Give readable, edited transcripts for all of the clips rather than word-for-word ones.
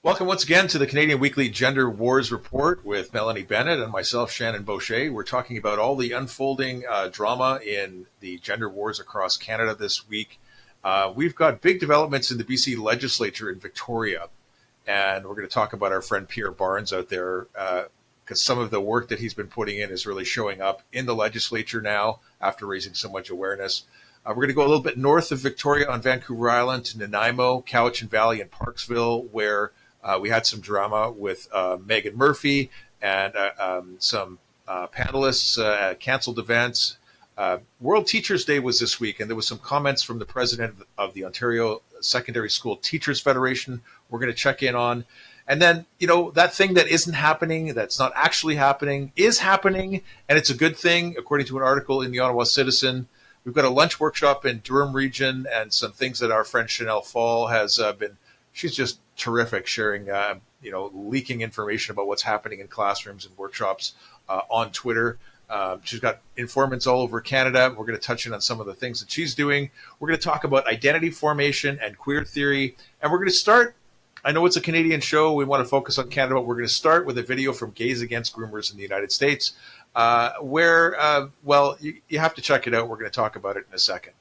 Welcome once again to the Canadian Weekly Gender Wars Report with Melanie Bennet and myself, Shannon Boucher. We're talking about all the unfolding drama in the gender wars across Canada this week. We've got big developments in the BC legislature in Victoria, and we're going to talk about our friend Pierre Barnes out there because some of the work that he's been putting in is really showing up in the legislature now after raising so much awareness. We're going to go a little bit north of Victoria on Vancouver Island to Nanaimo, Cowichan Valley, and Parksville, where we had some drama with Meghan Murphy and some panelists at canceled events. World Teachers Day was this week, and there was some comments from the president of the Ontario Secondary School Teachers Federation we're going to check in on. And then, that thing that isn't happening, that's not actually happening, is happening, and it's a good thing, according to an article in the Ottawa Citizen. We've got a lunch workshop in Durham region and some things that our friend Chanel Fall has she's just terrific, sharing, leaking information about what's happening in classrooms and workshops on Twitter. She's got informants all over Canada. We're going to touch in on some of the things that she's doing. We're going to talk about identity formation and queer theory. And we're going to start, I know it's a Canadian show, we want to focus on Canada, but we're going to start with a video from Gays Against Groomers in the United States, where you have to check it out. We're going to talk about it in a second.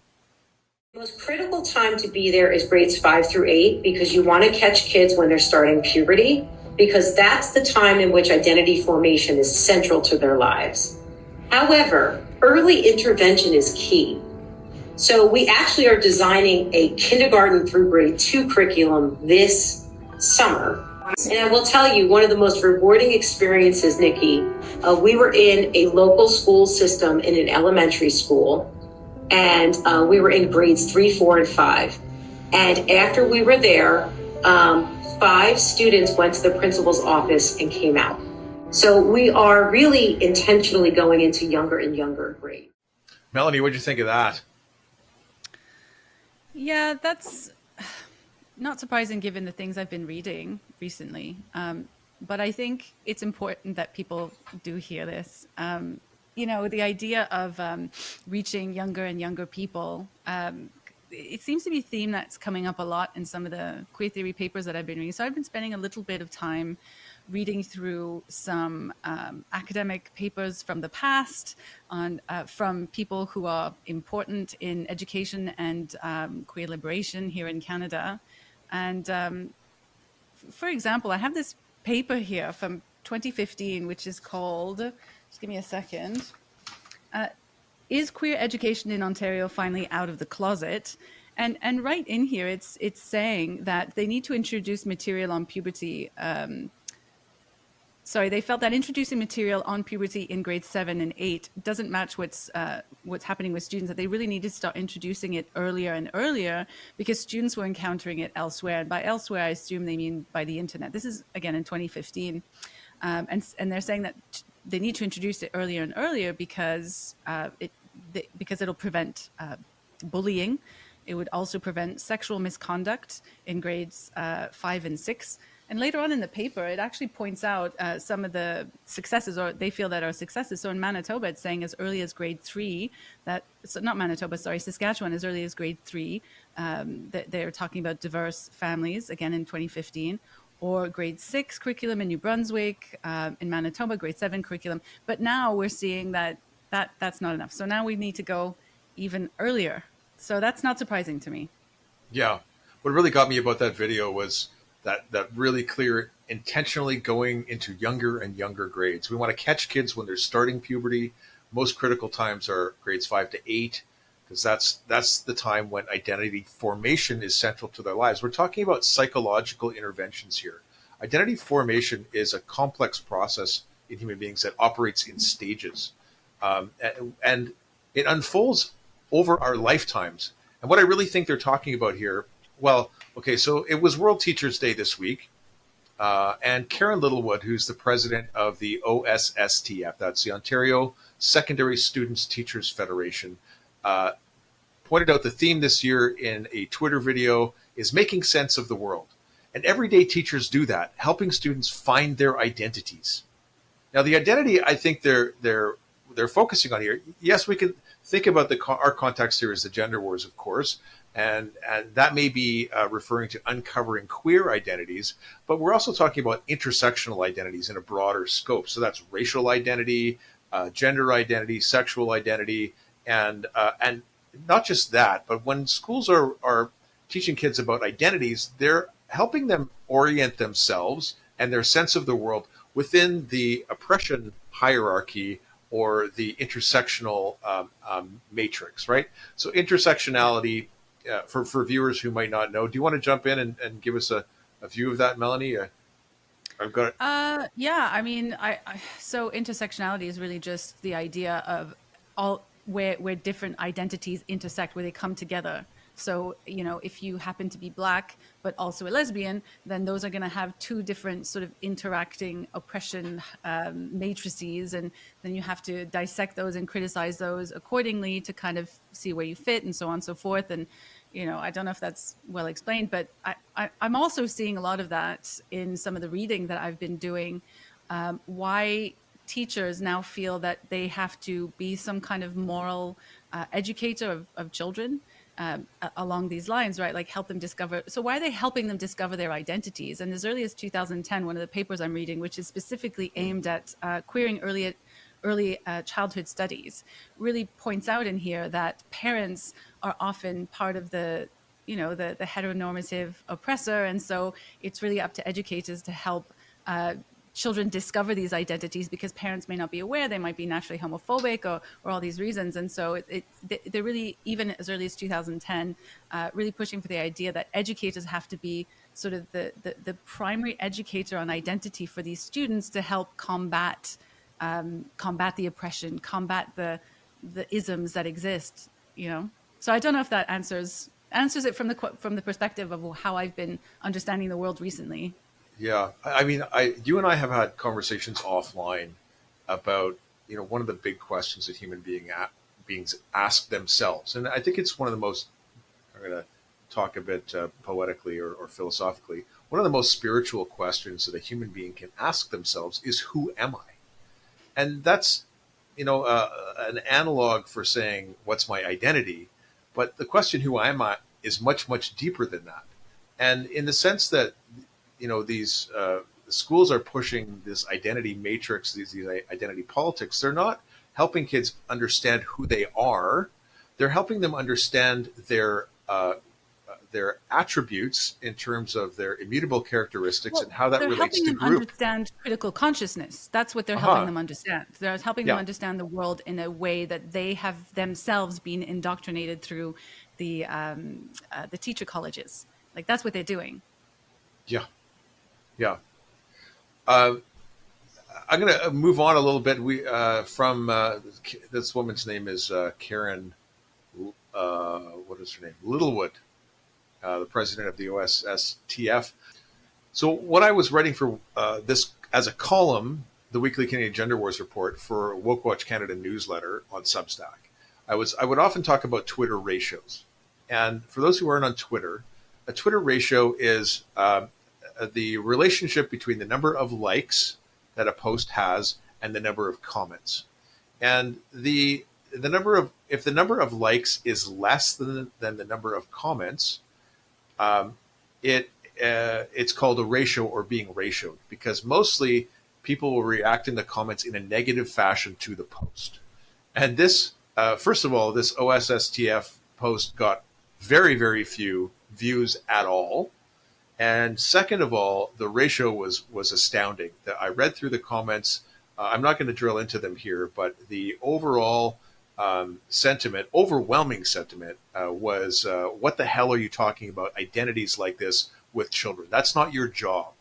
The most critical time to be there is grades 5 through 8 because you want to catch kids when they're starting puberty, because that's the time in which identity formation is central to their lives. However, early intervention is key. So we actually are designing a kindergarten through grade 2 curriculum this summer. And I will tell you, one of the most rewarding experiences, Nikki, we were in a local school system in an elementary school. And we were in grades 3, 4, and 5. And after we were there, 5 students went to the principal's office and came out. So we are really intentionally going into younger and younger grades. Melanie, what did you think of that? Yeah, that's not surprising given the things I've been reading recently. But I think it's important that people do hear this. The idea of reaching younger and younger people, it seems to be a theme that's coming up a lot in some of the queer theory papers that I've been reading. So I've been spending a little bit of time reading through some academic papers from the past from people who are important in education and queer liberation here in Canada. And for example, I have this paper here from 2015, which is called... Just give me a second. Is queer education in Ontario finally out of the closet? And right in here, it's saying that they need to introduce material on puberty. They felt that introducing material on puberty in grades 7 and 8 doesn't match what's happening with students, that they really need to start introducing it earlier and earlier because students were encountering it elsewhere. And by elsewhere, I assume they mean by the internet. This is, again, in 2015. And they're saying that they need to introduce it earlier and earlier because it'll prevent bullying. It would also prevent sexual misconduct in grades 5 and 6. And later on in the paper, it actually points out some of the successes, or they feel that are successes. So in Manitoba, it's saying as early as grade 3, Saskatchewan, as early as grade 3, that they're talking about diverse families, again in 2015. Or grade 6 curriculum in New Brunswick, in Manitoba, grade 7 curriculum. But now we're seeing that's not enough. So now we need to go even earlier. So that's not surprising to me. Yeah. What really got me about that video was that really clear, intentionally going into younger and younger grades. We want to catch kids when they're starting puberty. Most critical times are grades 5 to 8. Because that's the time when identity formation is central to their lives. We're talking about psychological interventions here. Identity formation is a complex process in human beings that operates in stages. And it unfolds over our lifetimes. And what I really think they're talking about here, so it was World Teachers Day this week. and Karen Littlewood, who's the president of the OSSTF, that's the Ontario Secondary Students Teachers Federation, pointed out the theme this year in a Twitter video is making sense of the world. And everyday teachers do that, helping students find their identities. Now, the identity I think they're focusing on here, yes, we can think about our context here as the gender wars, of course, and that may be referring to uncovering queer identities, but we're also talking about intersectional identities in a broader scope. So that's racial identity, gender identity, sexual identity, and not just that, but when schools are teaching kids about identities, they're helping them orient themselves and their sense of the world within the oppression hierarchy or the intersectional matrix, right? So intersectionality, for viewers who might not know, do you want to jump in and give us a view of that, Melanie? I've got it. Yeah, I mean, so intersectionality is really just the idea of all where different identities intersect, where they come together. So, you know, if you happen to be Black, but also a lesbian, then those are going to have two different sort of interacting oppression matrices. And then you have to dissect those and criticize those accordingly to kind of see where you fit and so on and so forth. And, you know, I don't know if that's well explained, but I'm also seeing a lot of that in some of the reading that I've been doing. Why teachers now feel that they have to be some kind of moral educator of children. Along these lines, right? Like help them discover. So why are they helping them discover their identities? And as early as 2010, one of the papers I'm reading, which is specifically aimed at queering early childhood studies, really points out in here that parents are often part of the heteronormative oppressor. And so it's really up to educators to help children discover these identities, because parents may not be aware. They might be naturally homophobic or all these reasons. And so they're really, even as early as 2010, really pushing for the idea that educators have to be sort of the primary educator on identity for these students to help combat the oppression, combat the isms that exist, you know? So I don't know if that answers it from the perspective of how I've been understanding the world recently. Yeah, I mean, you and I have had conversations offline about, you know, one of the big questions that human beings ask themselves, and I think it's one of the most. I'm going to talk a bit poetically or philosophically. One of the most spiritual questions that a human being can ask themselves is, "Who am I?" And that's, you know, an analog for saying, "What's my identity?" But the question, "Who am I?" is much, much deeper than that, and in the sense that, you know, these schools are pushing this identity matrix, these identity politics. They're not helping kids understand who they are. They're helping them understand their attributes in terms of their immutable characteristics and how that relates to group. They're helping them understand critical consciousness. That's what they're helping them understand. They're helping them understand the world in a way that they have themselves been indoctrinated through the teacher colleges. Like, that's what they're doing. Yeah. Yeah. I'm going to move on a little bit. From this woman's name is Karen, what is her name? Littlewood, the president of the OSSTF. So what I was writing for this as a column, the weekly Canadian Gender Wars report for Woke Watch Canada newsletter on Substack, I would often talk about Twitter ratios. And for those who aren't on Twitter, a Twitter ratio is the relationship between the number of likes that a post has and the number of comments. And if the number of likes is less than the number of comments, it's called a ratio or being ratioed, because mostly people will react in the comments in a negative fashion to the post. And this, first of all, this OSSTF post got very, very few views at all. And second of all, the ratio was astounding. I read through the comments. I'm not going to drill into them here, but the overall overwhelming sentiment was, what the hell are you talking about identities like this with children? That's not your job.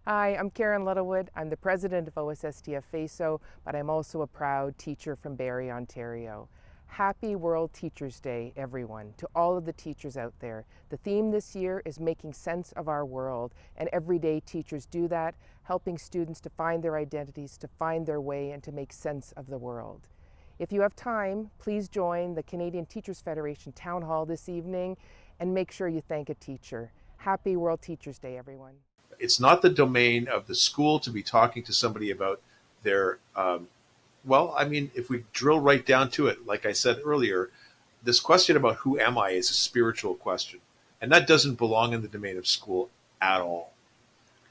Hi, I'm Karen Littlewood. I'm the president of OSSTF FASO, but I'm also a proud teacher from Barrie, Ontario. Happy World Teachers Day, everyone, to all of the teachers out there. The theme this year is making sense of our world, and every day teachers do that, helping students to find their identities, to find their way, and to make sense of the world. If you have time, please join the Canadian Teachers Federation Town Hall this evening and make sure you thank a teacher. Happy World Teachers Day, everyone. It's not the domain of the school to be talking to somebody about their well, I mean, if we drill right down to it, like I said earlier, this question about who am I is a spiritual question. And that doesn't belong in the domain of school at all.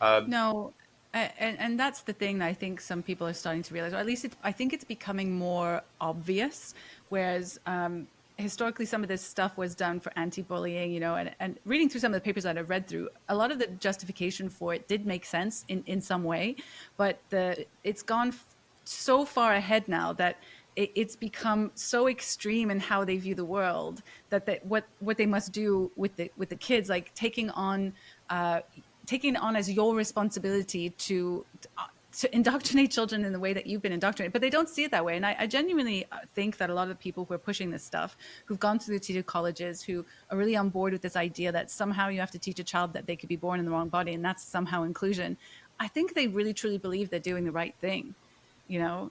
No, and that's the thing that I think some people are starting to realize, or at least I think it's becoming more obvious, whereas historically some of this stuff was done for anti-bullying, you know, and reading through some of the papers that I've read through, a lot of the justification for it did make sense in some way, but it's gone so far ahead now that it's become so extreme in how they view the world that what they must do with the kids, like taking on as your responsibility to indoctrinate children in the way that you've been indoctrinated, but they don't see it that way. And I genuinely think that a lot of the people who are pushing this stuff, who've gone through the teacher colleges, who are really on board with this idea that somehow you have to teach a child that they could be born in the wrong body and that's somehow inclusion, I think they really truly believe they're doing the right thing. You know,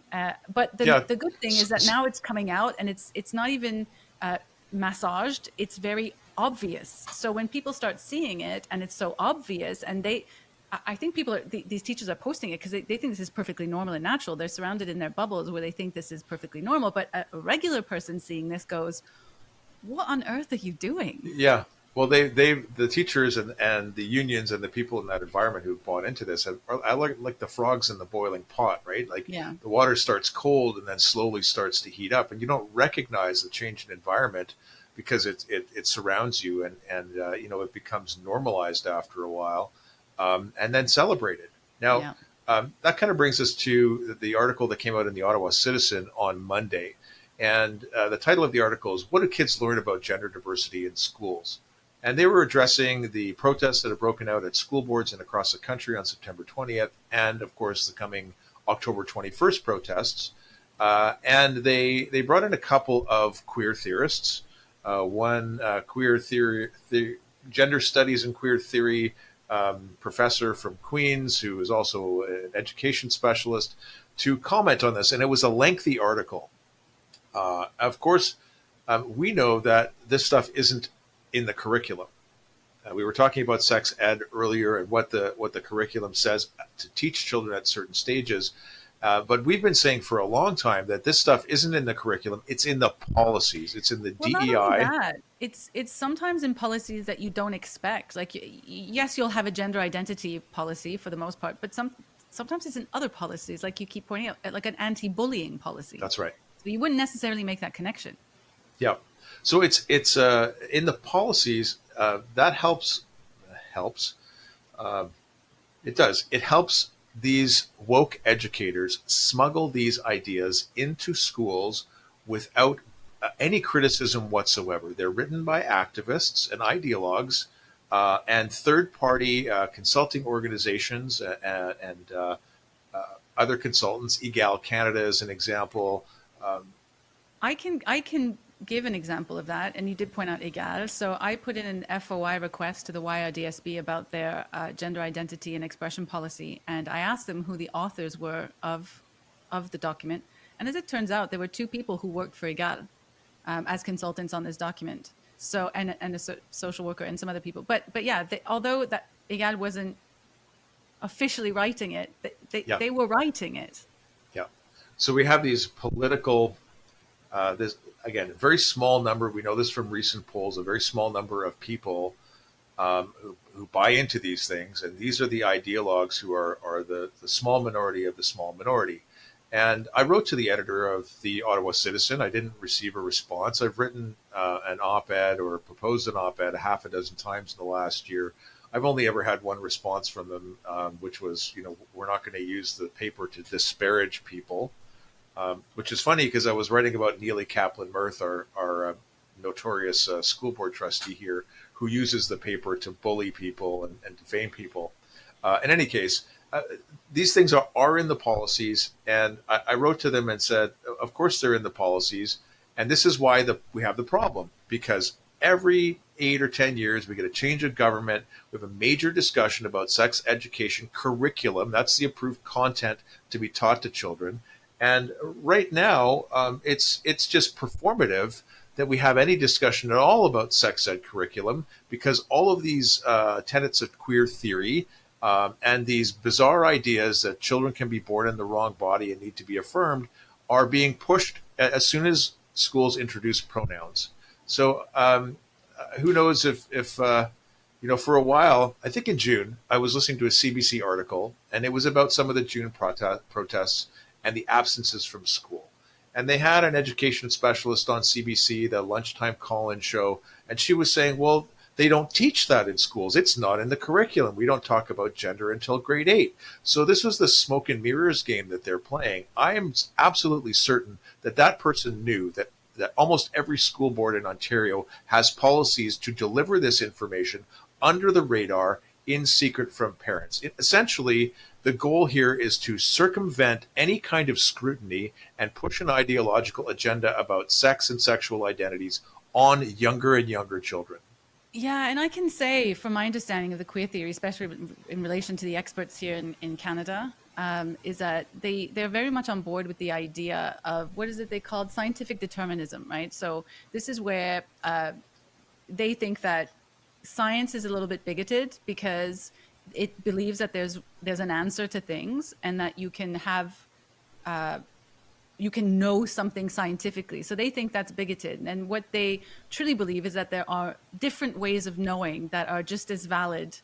but the good thing is that now it's coming out and it's not even massaged. It's very obvious. So when people start seeing it and it's so obvious, and I think these teachers are posting it because they think this is perfectly normal and natural. They're surrounded in their bubbles where they think this is perfectly normal. But a regular person seeing this goes, what on earth are you doing? Yeah. Well, the teachers and the unions and the people in that environment who bought into this are like the frogs in the boiling pot, right? Like the water starts cold and then slowly starts to heat up, and you don't recognize the change in environment because it surrounds you, and you know, it becomes normalized after a while, and then celebrated. Now, that kind of brings us to the article that came out in the Ottawa Citizen on Monday, and the title of the article is "What Do Kids Learn About Gender Diversity in Schools?" And they were addressing the protests that have broken out at school boards and across the country on September 20th, and of course the coming October 21st protests. And they brought in a couple of queer theorists, one queer theory, gender studies and queer theory professor from Queens, who is also an education specialist, to comment on this. And it was a lengthy article. Of course, we know that this stuff isn't in the curriculum. We were talking about sex ed earlier and what the curriculum says to teach children at certain stages. But we've been saying for a long time that this stuff isn't in the curriculum. It's in the policies. It's in the DEI. Not only that, it's sometimes in policies that you don't expect. Like, yes, you'll have a gender identity policy for the most part, but sometimes it's in other policies, like you keep pointing out, like an anti-bullying policy. That's right. So you wouldn't necessarily make that connection. Yeah. So it's in the policies that helps. It does. It helps these woke educators smuggle these ideas into schools without any criticism whatsoever. They're written by activists and ideologues and third-party consulting organizations and other consultants. Egal Canada is an example. I can give an example of that, and you did point out EGAL. So I put in an FOI request to the YRDSB about their gender identity and expression policy, and I asked them who the authors were of the document. And as it turns out, there were two people who worked for EGAL as consultants on this document. So and a social worker and some other people. But yeah, although that EGAL wasn't officially writing it, they were writing it. Yeah. So we have these political. This again, a very small number. We know this from recent polls. A very small number of people who buy into these things, and these are the ideologues who are the small minority of the small minority. And I wrote to the editor of the Ottawa Citizen. I didn't receive a response. I've written an op-ed or proposed an op-ed a half a dozen times in the last year. I've only ever had one response from them, which was, we're not going to use the paper to disparage people. Which is funny because I was writing about Neely Kaplan-Murth, our notorious school board trustee here, who uses the paper to bully people and defame people. In any case, these things are in the policies, and I wrote to them and said, of course they're in the policies, And this is why we have the problem, because every 8 or 10 years, we get a change of government. We have a major discussion about sex education curriculum. That's the approved content to be taught to children. And right now, it's just performative that we have any discussion at all about sex ed curriculum, because all of these tenets of queer theory and these bizarre ideas that children can be born in the wrong body and need to be affirmed are being pushed as soon as schools introduce pronouns. So who knows if for a while, I think in June, I was listening to a CBC article, and it was about some of the June protests and the absences from school. And they had an education specialist on CBC, the lunchtime call-in show, and she was saying, well, they don't teach that in schools. It's not in the curriculum. We don't talk about gender until grade 8. So this was the smoke and mirrors game that they're playing. I am absolutely certain that person knew that almost every school board in Ontario has policies to deliver this information under the radar in secret from parents. Essentially, the goal here is to circumvent any kind of scrutiny and push an ideological agenda about sex and sexual identities on younger and younger children. Yeah, and I can say, from my understanding of the queer theory, especially in relation to the experts here in Canada, is that they're very much on board with the idea of, what is it they called, scientific determinism, right? So this is where they think that science is a little bit bigoted because it believes that there's an answer to things, and that you can have you can know something scientifically. So they think that's bigoted. And what they truly believe is that there are different ways of knowing that are just as valid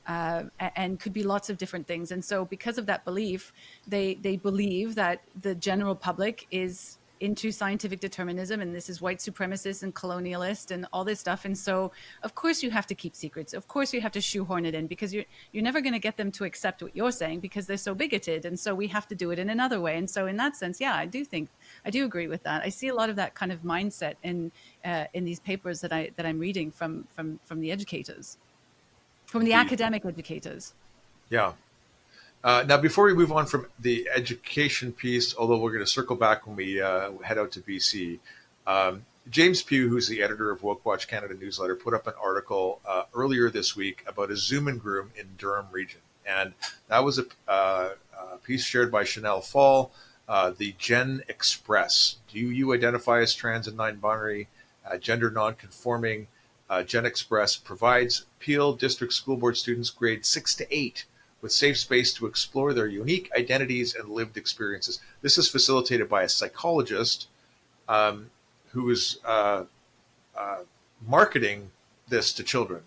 and could be lots of different things. And so because of that belief, they believe that the general public is into scientific determinism, and this is white supremacist and colonialist and all this stuff. And so of course you have to keep secrets. Of course you have to shoehorn it in, because you're never going to get them to accept what you're saying, because they're so bigoted. And so we have to do it in another way. And so in that sense, yeah, I do agree with that. I see a lot of that kind of mindset in these papers that I'm reading from the educators, from the academic educators. Yeah. Now, before we move on from the education piece, although we're going to circle back when we head out to BC, James Pugh, who's the editor of Woke Watch Canada newsletter, put up an article earlier this week about a Zoom and groom in Durham region. And that was a piece shared by Chanel Fall, the Gen Express. Do you identify as trans and non-binary, gender non-conforming? Gen Express provides Peel District School Board students grades 6 to 8 with safe space to explore their unique identities and lived experiences. This is facilitated by a psychologist who is marketing this to children,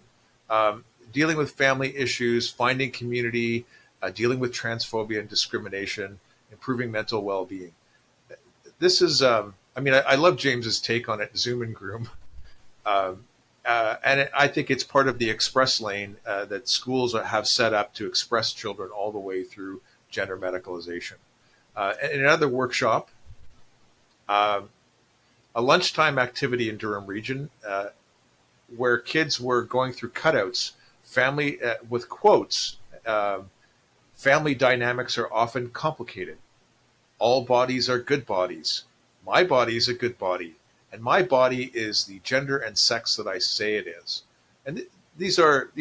dealing with family issues, finding community, dealing with transphobia and discrimination, improving mental well-being. This is, I love James's take on it, Zoom and Groom. And I think it's part of the express lane that schools have set up to express children all the way through gender medicalization. In another workshop, a lunchtime activity in Durham region where kids were going through cutouts, family with quotes, family dynamics are often complicated. All bodies are good bodies. My body is a good body. And my body is the gender and sex that I say it is. And these are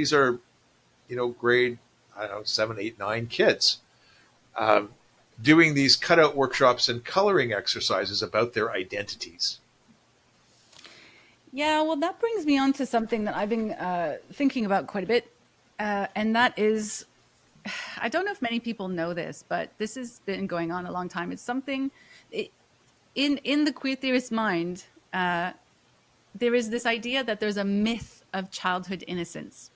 grade 7, 8, 9 kids doing these cutout workshops and coloring exercises about their identities. Yeah, well, that brings me on to something that I've been thinking about quite a bit, and that is, I don't know if many people know this, but this has been going on a long time. It's something in the queer theorist mind. There is this idea that there's a myth of childhood innocence.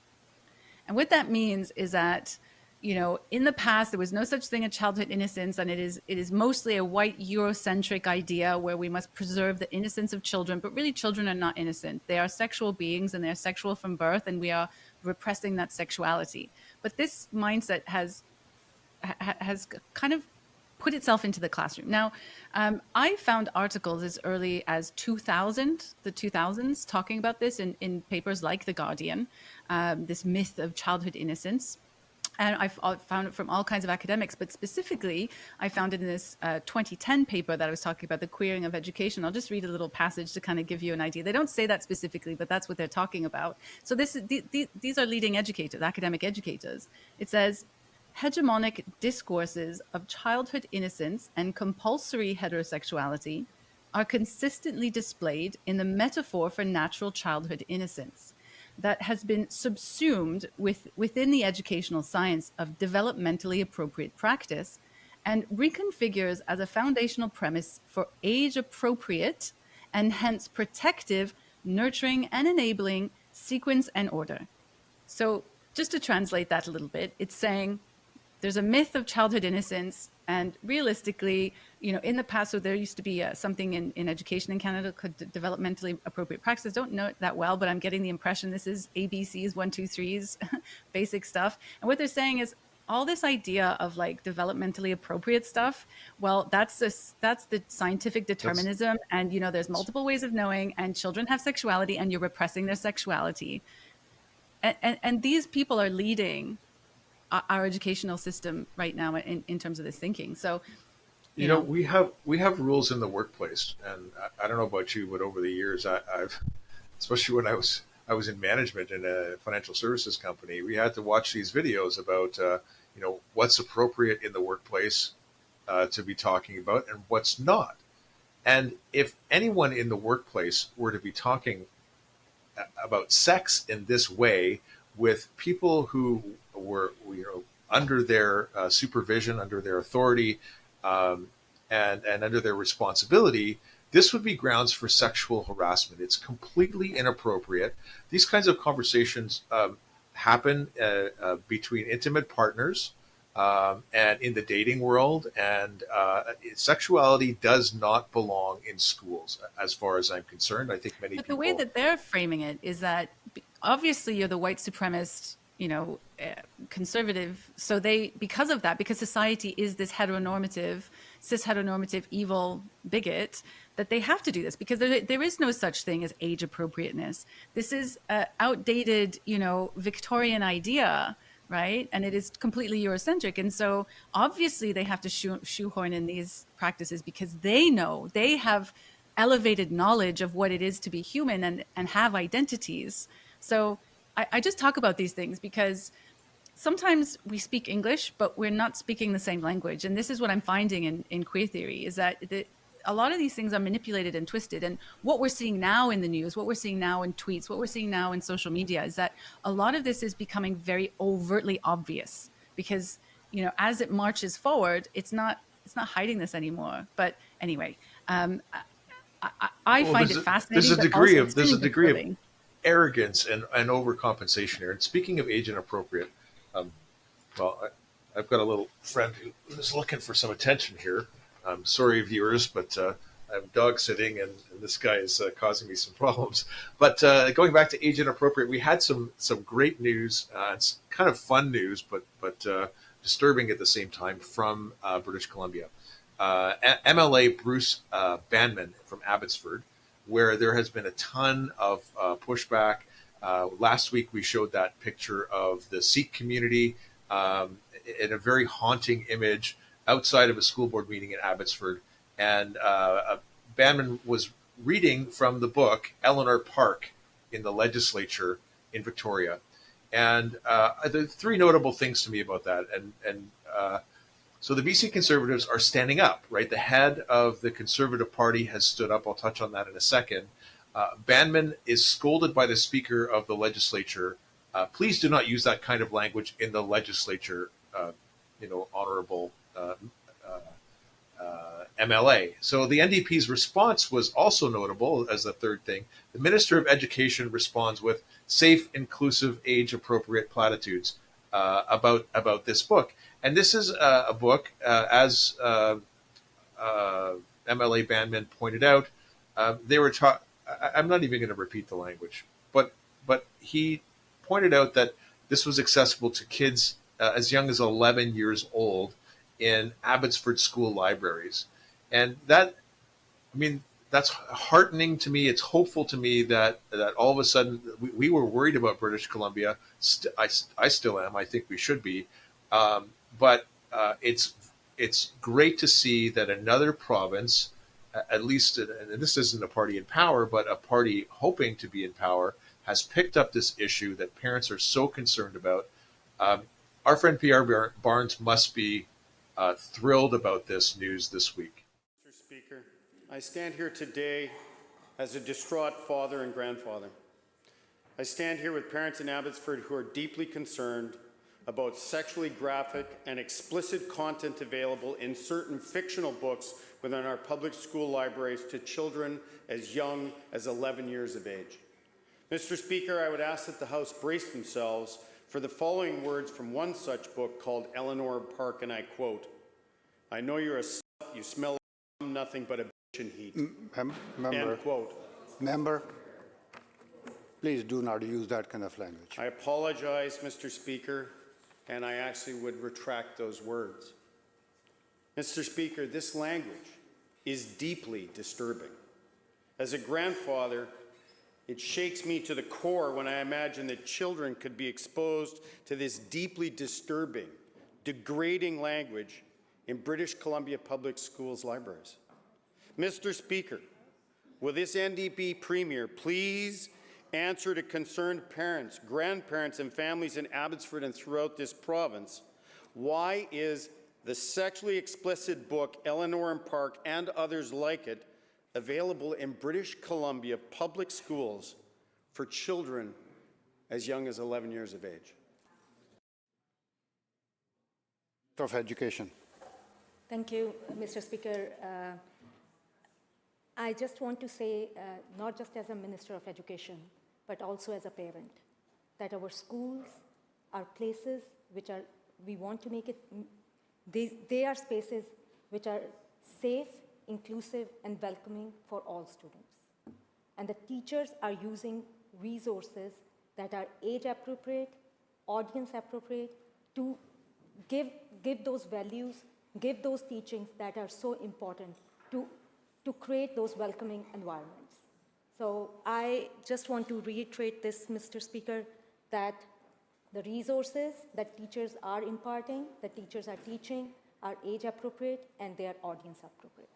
And what that means is that, in the past, there was no such thing as childhood innocence, and it is mostly a white Eurocentric idea where we must preserve the innocence of children, but really children are not innocent. They are sexual beings, and they're sexual from birth, and we are repressing that sexuality. But this mindset has kind of put itself into the classroom. Now, I found articles as early as the 2000s, talking about this in papers like The Guardian, this myth of childhood innocence. And I've found it from all kinds of academics, but specifically, I found it in this 2010 paper that I was talking about, the queering of education. I'll just read a little passage to kind of give you an idea. They don't say that specifically, but that's what they're talking about. So these are leading educators, academic educators. It says, hegemonic discourses of childhood innocence and compulsory heterosexuality are consistently displayed in the metaphor for natural childhood innocence that has been subsumed within the educational science of developmentally appropriate practice and reconfigures as a foundational premise for age-appropriate and hence protective, nurturing, and enabling sequence and order. So just to translate that a little bit, it's saying there's a myth of childhood innocence, and realistically, in the past, so there used to be something in education in Canada called developmentally appropriate practices. Don't know it that well, but I'm getting the impression this is ABCs, 1, 2, 3s, basic stuff. And what they're saying is all this idea of like developmentally appropriate stuff. Well, that's the scientific determinism, and there's multiple ways of knowing, and children have sexuality, and you're repressing their sexuality, and these people are leading our educational system right now in terms of this thinking. So, we have rules in the workplace, and I don't know about you, but over the years, I've, especially when I was in management in a financial services company, we had to watch these videos about what's appropriate in the workplace to be talking about and what's not. And if anyone in the workplace were to be talking about sex in this way with people who were under their supervision, under their authority, and under their responsibility, this would be grounds for sexual harassment. It's completely inappropriate. These kinds of conversations happen between intimate partners and in the dating world, and sexuality does not belong in schools, as far as I'm concerned. I think many But people... the way that they're framing it is that obviously you're the white supremacist, conservative. So because of that, because society is this heteronormative, cis heteronormative, evil bigot, that they have to do this because there is no such thing as age appropriateness. This is an outdated, Victorian idea, right? And it is completely Eurocentric. And so obviously they have to shoehorn in these practices because they know, they have elevated knowledge of what it is to be human and have identities. So I just talk about these things because sometimes we speak English, but we're not speaking the same language. And this is what I'm finding in queer theory, is that a lot of these things are manipulated and twisted. And what we're seeing now in the news, what we're seeing now in tweets, what we're seeing now in social media is that a lot of this is becoming very overtly obvious because, as it marches forward, it's not hiding this anymore. But anyway, I find it fascinating. There's a degree of arrogance and overcompensation here. And speaking of age inappropriate, I've got a little friend who's looking for some attention here. I'm sorry, viewers, but I'm dog sitting, and this guy is causing me some problems. But going back to age inappropriate, we had some great news. It's kind of fun news, but disturbing at the same time from British Columbia. MLA Bruce Banman from Abbotsford, where there has been a ton of pushback. Last week, we showed that picture of the Sikh community in a very haunting image outside of a school board meeting in Abbotsford. And Banman was reading from the book Eleanor Park in the legislature in Victoria. And there are three notable things to me about that. So the BC Conservatives are standing up, right? The head of the Conservative Party has stood up. I'll touch on that in a second. Banman is scolded by the Speaker of the legislature. Please do not use that kind of language in the legislature, honorable MLA. So the NDP's response was also notable as the third thing. The Minister of Education responds with safe, inclusive, age-appropriate platitudes about this book. And this is a book, as MLA Banman pointed out, they were taught. I'm not even going to repeat the language, but he pointed out that this was accessible to kids as young as 11 years old in Abbotsford school libraries. And that's heartening to me. It's hopeful to me that all of a sudden we were worried about British Columbia. I still am. I think we should be. But it's great to see that another province, at least, and this isn't a party in power, but a party hoping to be in power, has picked up this issue that parents are so concerned about. Our friend Pierre Barnes must be thrilled about this news this week. Mr. Speaker, I stand here today as a distraught father and grandfather. I stand here with parents in Abbotsford who are deeply concerned about sexually graphic and explicit content available in certain fictional books within our public school libraries to children as young as 11 years of age. Mr. Speaker, I would ask that the House brace themselves for the following words from one such book called Eleanor Park, and I quote, "I know you're a slut, you smell like nothing but a bitch in heat." Member, End quote. member, please do not use that kind of language. I apologize, Mr. Speaker, and I actually would retract those words. Mr. Speaker, this language is deeply disturbing. As a grandfather, it shakes me to the core when I imagine that children could be exposed to this deeply disturbing, degrading language in British Columbia Public Schools libraries. Mr. Speaker, will this NDP Premier please answer to concerned parents, grandparents, and families in Abbotsford and throughout this province, why is the sexually explicit book Eleanor and Park and others like it available in British Columbia public schools for children as young as 11 years of age? Of Education. Thank you, Mr. Speaker. I just want to say, not just as a Minister of Education, but also as a parent, that our schools are places which are, we want to make it, they are spaces which are safe, inclusive, and welcoming for all students. And the teachers are using resources that are age appropriate, audience appropriate, to give those values, give those teachings that are so important to create those welcoming environments. So I just want to reiterate this, Mr. Speaker, that the resources that teachers are imparting, that teachers are teaching, are age appropriate and they are audience appropriate.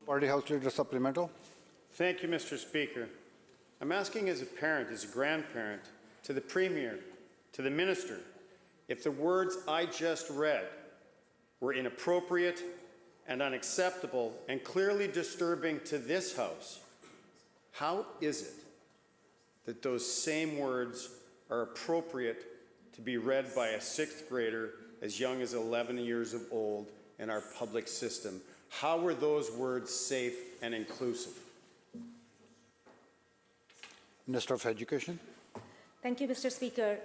Party House Leader Supplemental. Thank you, Mr. Speaker. I'm asking as a parent, as a grandparent, to the Premier, to the Minister, if the words I just read were inappropriate and unacceptable and clearly disturbing to this House, how is it that those same words are appropriate to be read by a 6th grader as young as 11 years of old in our public system? How were those words safe and inclusive? Minister of Education. Thank you, Mr. Speaker.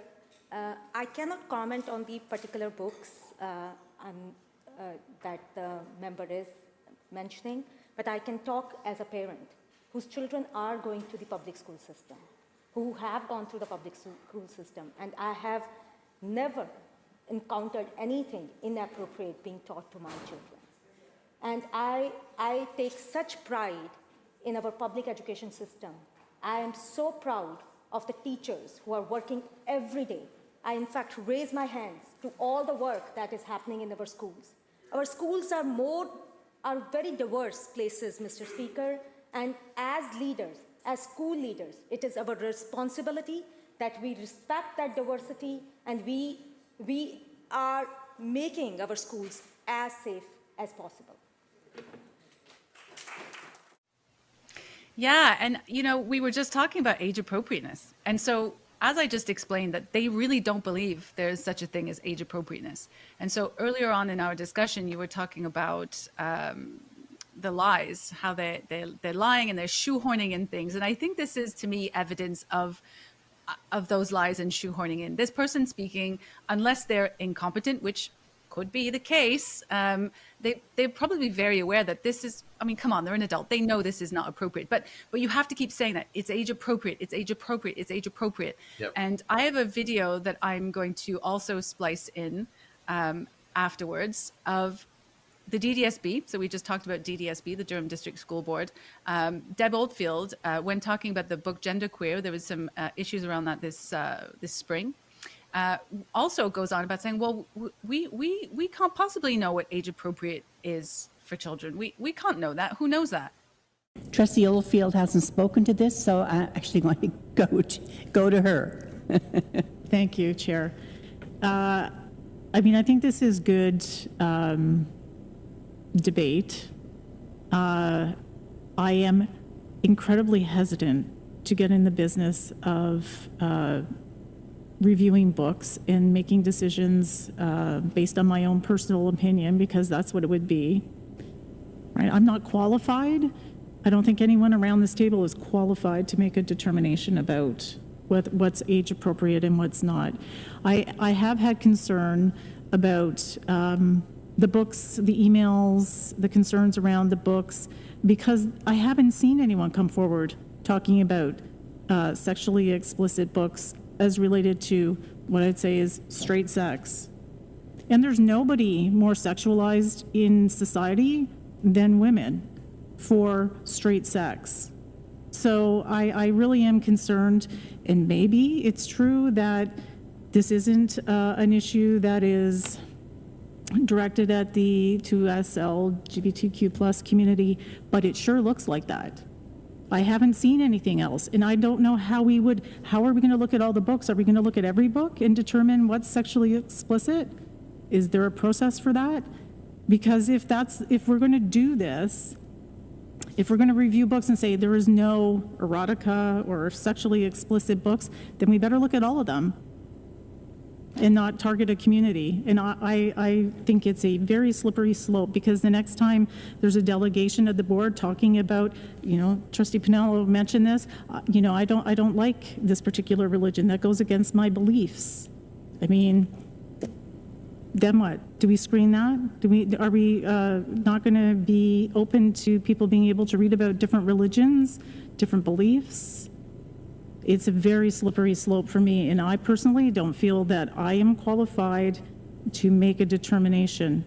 I cannot comment on the particular books that the member is mentioning, but I can talk as a parent whose children are going to the public school system, who have gone through the public school system, and I have never encountered anything inappropriate being taught to my children. And I take such pride in our public education system. I am so proud of the teachers who are working every day. I, in fact, raise my hands to all the work that is happening in our schools. Our schools are very diverse places, Mr. Speaker, and as leaders, as school leaders, it is our responsibility that we respect that diversity and we are making our schools as safe as possible. Yeah, and we were just talking about age appropriateness. And so as I just explained, that they really don't believe there's such a thing as age appropriateness. And so earlier on in our discussion, you were talking about the lies, how they're lying and they're shoehorning in things. And I think this is, to me, evidence of those lies and shoehorning in. This person speaking, unless they're incompetent, which could be the case, they're probably very aware that this is, come on, they're an adult. They know this is not appropriate. But you have to keep saying that. It's age appropriate, it's age appropriate, it's age appropriate. Yep. And I have a video that I'm going to also splice in afterwards of the DDSB. So we just talked about DDSB, the Durham District School Board. Deb Oldfield, when talking about the book Genderqueer, there was some issues around that this spring. also goes on about saying, well, we can't possibly know what age appropriate is for children. We can't know that. Who knows that? Trustee Oldfield hasn't spoken to this, so I actually want to go to her. Thank you, Chair. I mean, I think this is good debate. I am incredibly hesitant to get in the business of reviewing books and making decisions based on my own personal opinion, because that's what it would be. Right? I'm not qualified. I don't think anyone around this table is qualified to make a determination about what's age appropriate and what's not. I have had concern about the books, the emails, the concerns around the books, because I haven't seen anyone come forward talking about sexually explicit books as related to what I'd say is straight sex. And there's nobody more sexualized in society than women for straight sex. So I really am concerned, and maybe it's true that this isn't an issue that is directed at the 2S LGBTQ plus community, but it sure looks like that. I haven't seen anything else, and I don't know how are we going to look at all the books? Are we going to look at every book and determine what's sexually explicit? Is there a process for that? Because if we're going to do this, if we're going to review books and say there is no erotica or sexually explicit books, then we better look at all of them and not target a community. And I think it's a very slippery slope, because the next time there's a delegation of the board talking about, Trustee Pinello mentioned this, I don't like this particular religion. That goes against my beliefs. I mean, then what? Do we screen that? Are we not going to be open to people being able to read about different religions, different beliefs? It's a very slippery slope for me, and I personally don't feel that I am qualified to make a determination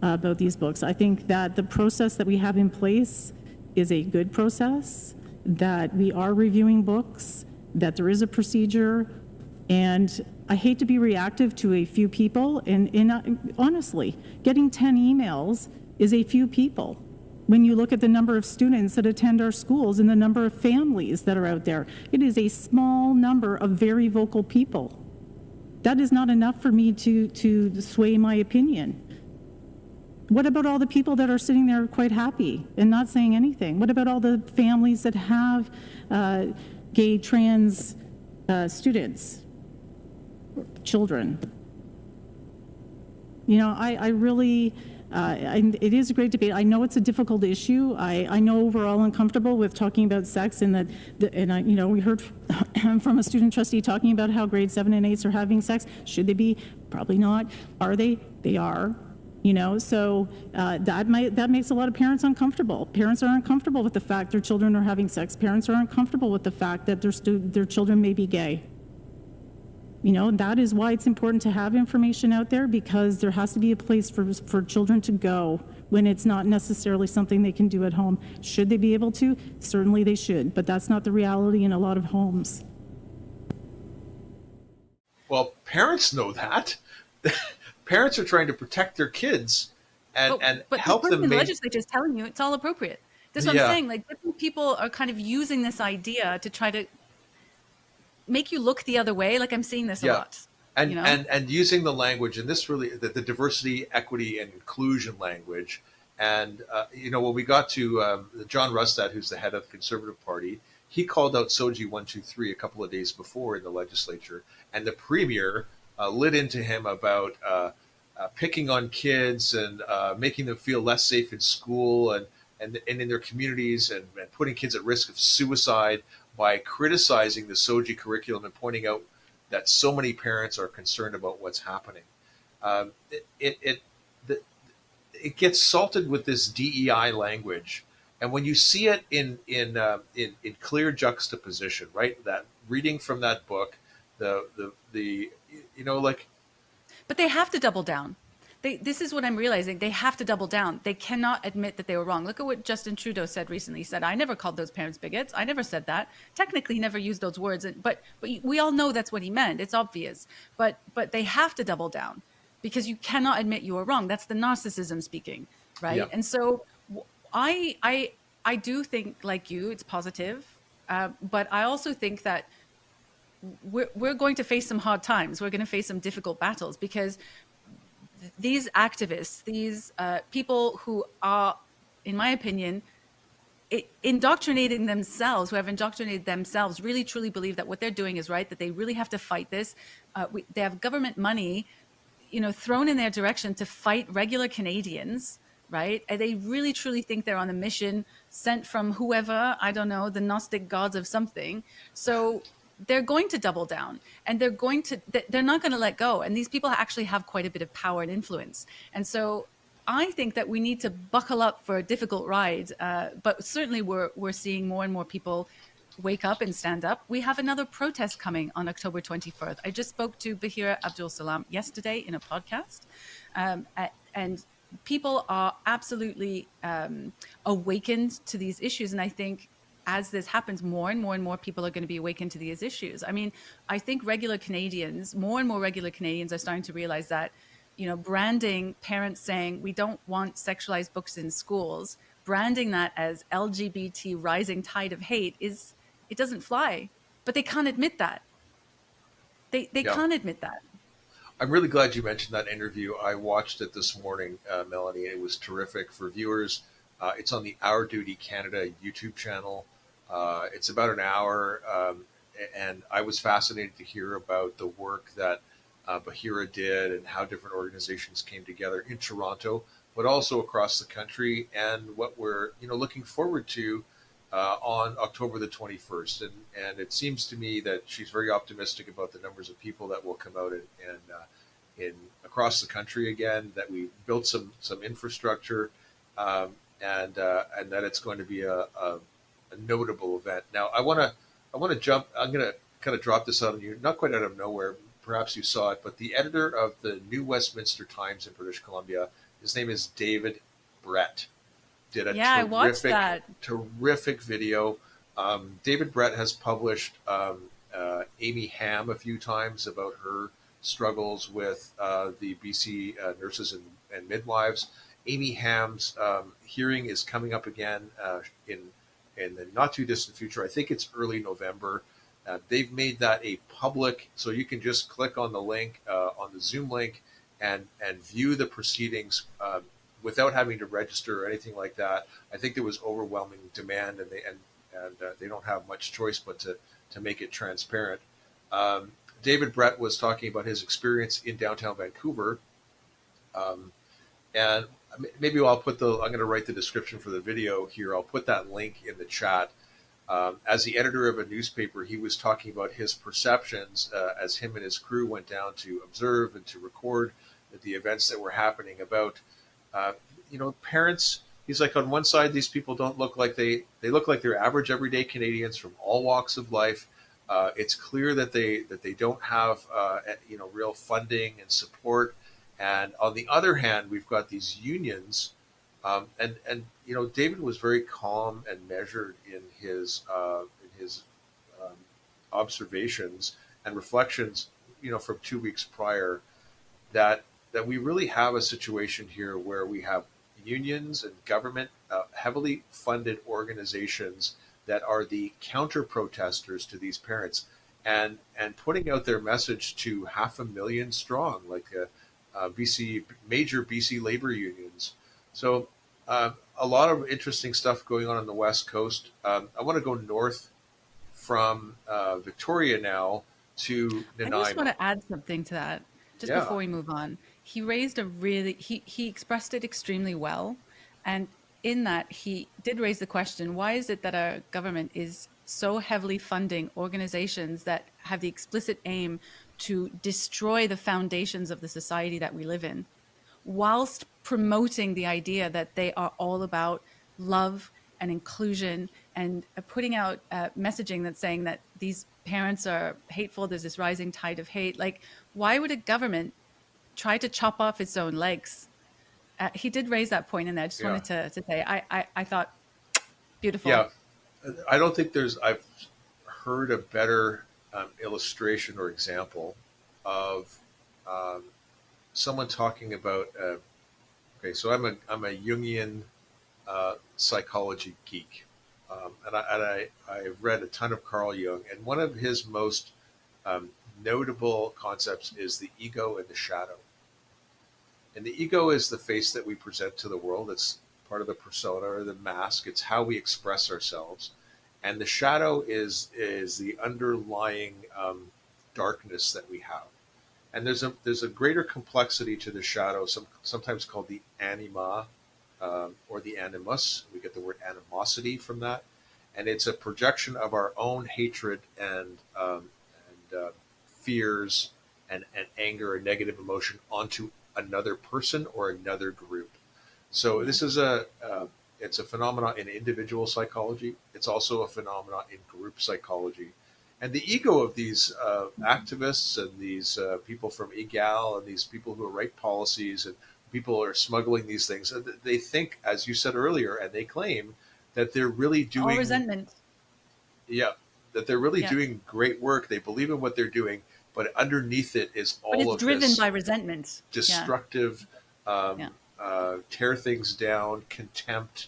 about these books. I think that the process that we have in place is a good process, that we are reviewing books, that there is a procedure, and I hate to be reactive to a few people, and honestly, getting 10 emails is a few people. When you look at the number of students that attend our schools and the number of families that are out there, it is a small number of very vocal people. That is not enough for me to sway my opinion. What about all the people that are sitting there quite happy and not saying anything? What about all the families that have gay, trans students, children? I really... it is a great debate. I know it's a difficult issue. I know we're all uncomfortable with talking about sex, and we heard from a student trustee talking about how grade 7 and 8s are having sex. Should they be? Probably not. Are they? They are. So that makes a lot of parents uncomfortable. Parents are uncomfortable with the fact their children are having sex. Parents are uncomfortable with the fact that their children may be gay. That is why it's important to have information out there, because there has to be a place for children to go when it's not necessarily something they can do at home. Should they be able to? Certainly they should, but that's not the reality in a lot of homes. Well, parents know that. Parents are trying to protect their kids and help them. But the legislature is telling you it's all appropriate. That's what I'm saying. Like, different people are kind of using this idea to try to make you look the other way. Like, I'm seeing this a lot. And using the language, and this really, the diversity, equity, and inclusion language. And, when we got to John Rustad, who's the head of the Conservative Party, he called out SOGI 123 a couple of days before in the legislature. And the Premier lit into him about picking on kids and making them feel less safe in school and in their communities, and putting kids at risk of suicide by criticizing the SOGI curriculum and pointing out that so many parents are concerned about what's happening. It gets salted with this DEI language, and when you see it in clear juxtaposition, right? That reading from that book, But they have to double down. this is what I'm realizing. They have to double down. They cannot admit that they were wrong. Look at what Justin Trudeau said recently. He said, I never called those parents bigots. I never said that. Technically, he never used those words. But we all know that's what he meant. It's obvious. But they have to double down because you cannot admit you were wrong. That's the narcissism speaking, right? Yeah. And so I do think, like you, it's positive. But I also think that we're going to face some hard times. We're going to face some difficult battles because these activists, these people who are, in my opinion, indoctrinating themselves, who have indoctrinated themselves, really truly believe that what they're doing is right, that they really have to fight this. They have government money, thrown in their direction to fight regular Canadians, right? And they really truly think they're on a mission sent from whoever, I don't know, the Gnostic gods of something. So they're going to double down, and they're not going to let go. And these people actually have quite a bit of power and influence. And so I think that we need to buckle up for a difficult ride. But certainly we're seeing more and more people wake up and stand up. We have another protest coming on October 21st. I just spoke to Bahira Abdul Salam yesterday in a podcast. And people are absolutely awakened to these issues. And I think as this happens, more and more people are going to be awakened to these issues. I mean, I think more and more regular Canadians are starting to realize that, branding parents saying we don't want sexualized books in schools, branding that as LGBT rising tide of hate it doesn't fly. But they can't admit that. They can't admit that. I'm really glad you mentioned that interview. I watched it this morning, Melanie. It was terrific for viewers. It's on the Our Duty Canada YouTube channel. It's about an hour, and I was fascinated to hear about the work that Bahira did and how different organizations came together in Toronto, but also across the country, and what we're looking forward to on October the 21st. And it seems to me that she's very optimistic about the numbers of people that will come out and across the country again, that we built some infrastructure, and that it's going to be a notable event. Now, I want to jump. I'm going to kind of drop this on you, not quite out of nowhere. Perhaps you saw it, but the editor of the New Westminster Times in British Columbia, his name is David Brett, did a terrific video. David Brett has published Amy Ham a few times about her struggles with the BC nurses and midwives. Amy Ham's hearing is coming up again in the not too distant future. I think it's early November. They've made that a public, so you can just click on the link, on the Zoom link, and view the proceedings without having to register or anything like that. I think there was overwhelming demand, and they don't have much choice but to make it transparent. David Brett was talking about his experience in downtown Vancouver, and maybe I'm going to write the description for the video here. I'll put that link in the chat. As the editor of a newspaper, he was talking about his perceptions as him and his crew went down to observe and to record the events that were happening about, parents. He's like, on one side, these people don't look like they look like they're average, everyday Canadians from all walks of life. It's clear that they don't have real funding and support. And on the other hand, we've got these unions, and David was very calm and measured in his observations and reflections, from 2 weeks prior, that we really have a situation here where we have unions and government heavily funded organizations that are the counter protesters to these parents, and putting out their message to 500,000 strong, like major BC labor unions. So a lot of interesting stuff going on the West Coast. I want to go north from Victoria now to Nanaimo. I just want to add something to that just before we move on. He raised he expressed it extremely well. And in that, he did raise the question, why is it that our government is so heavily funding organizations that have the explicit aim to destroy the foundations of the society that we live in, whilst promoting the idea that they are all about love and inclusion, and putting out messaging that's saying that these parents are hateful, there's this rising tide of hate. Like, why would a government try to chop off its own legs. He did raise that point in there. I just wanted to say, I thought, beautiful. Yeah, I don't think I've heard a better illustration or example of someone talking about, okay, so I'm a Jungian psychology geek. And I've read a ton of Carl Jung, and one of his most notable concepts is the ego and the shadow. And the ego is the face that we present to the world. It's part of the persona or the mask. It's how we express ourselves. And the shadow is the underlying darkness that we have. And there's a greater complexity to the shadow, sometimes called the anima or the animus. We get the word animosity from that. And it's a projection of our own hatred and fears and anger and negative emotion onto another person or another group. So this is it's a phenomenon in individual psychology. It's also a phenomenon in group psychology. And the ego of these activists and these people from EGAL and these people who write policies and people are smuggling these things, they think, as you said earlier, and they claim that they're really doing all resentment. Yeah, that they're really doing great work. They believe in what they're doing, but underneath it is all of this driven by resentment, destructive, tear things down, contempt.